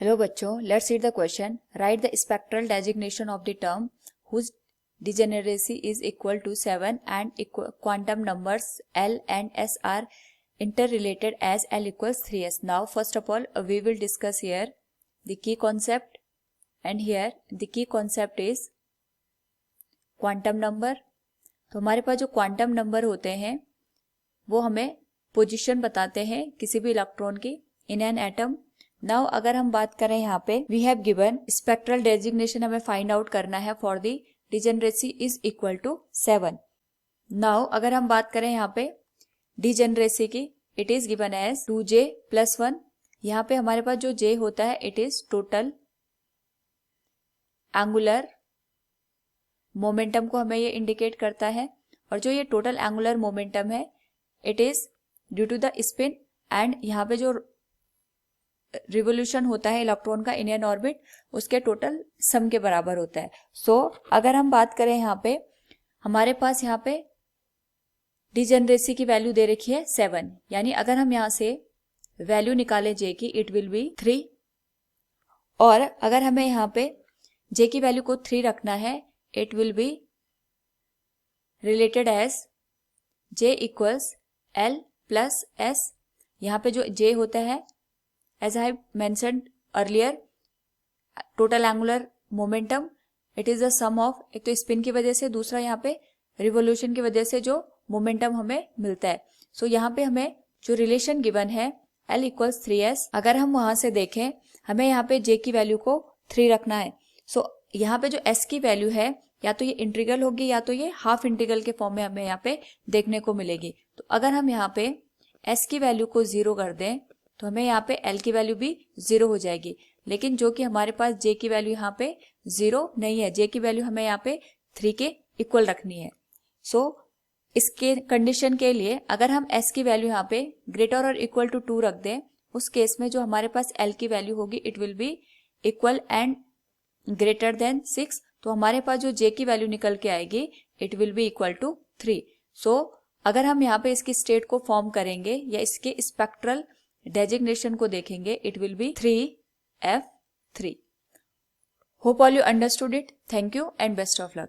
Hello बच्चों, let's read the question. Write the spectral designation of the term whose degeneracy is equal to 7 and quantum numbers L and S are interrelated as L equals 3s. Now first of all we will discuss here the key concept, and here the key concept is quantum number. तो हमारे पास जो quantum number होते हैं वो हमें position बताते हैं किसी भी इलेक्ट्रॉन की इन एन एटम. नाउ अगर हम बात करें यहाँ पे we have given spectral designation हमें फाइंड आउट करना है for the degeneracy is equal to 7. Now अगर हम बात करें यहाँ पे डिजेनरेसी की, it is given as 2j+1. यहाँ पे हमारे पास जो j होता है it is total angular momentum को हमें ये इंडिकेट करता है, और जो ये टोटल एंगुलर मोमेंटम है it is due to the spin, and यहाँ पे जो रिवोल्यूशन होता है इलेक्ट्रॉन का इन एन ऑर्बिट उसके टोटल सम के बराबर होता है. सो अगर हम बात करें यहाँ पे हमारे पास यहाँ पे डिजेनरेसी की वैल्यू दे रखी है 7, यानी अगर हम यहाँ से वैल्यू निकालें j की इट विल बी 3, और अगर हमें यहाँ पे j की वैल्यू को 3 रखना है it will be related as j equals L plus S. यहाँ पे जो j होता है as I mentioned earlier, total angular momentum it is the sum of, एक तो स्पिन की वजह से, दूसरा यहाँ पे रिवोल्यूशन की वजह से जो मोमेंटम हमें मिलता है. सो यहाँ पे हमें जो रिलेशन गिवन है L इक्वल्स 3s, अगर हम वहां से देखें हमें यहाँ पे J की वैल्यू को 3 रखना है. सो यहाँ पे जो S की वैल्यू है या तो ये इंटीग्रल होगी या तो ये हाफ इंटीग्रल के फॉर्म में हमें यहाँ पे देखने को मिलेगी. तो अगर हम यहाँ पे S की वैल्यू को 0 कर दें तो हमें यहाँ पे L की वैल्यू भी 0 हो जाएगी, लेकिन जो कि हमारे पास J की वैल्यू यहाँ पे 0 नहीं है. J की वैल्यू हमें यहाँ पे 3 के इक्वल रखनी है. सो इसके कंडीशन के लिए अगर हम S की वैल्यू यहाँ पे ग्रेटर और इक्वल टू 2 रख दें, उस केस में जो हमारे पास L की वैल्यू होगी it will be equal and greater than 6. तो हमारे पास जो J की वैल्यू निकल के आएगी it will be equal to 3. So अगर हम यहाँ पे इसकी स्टेट को फॉर्म करेंगे या इसके स्पेक्ट्रल डेजिग्नेशन को देखेंगे it will B 3f3. Hope all you understood it. Thank you and best of luck.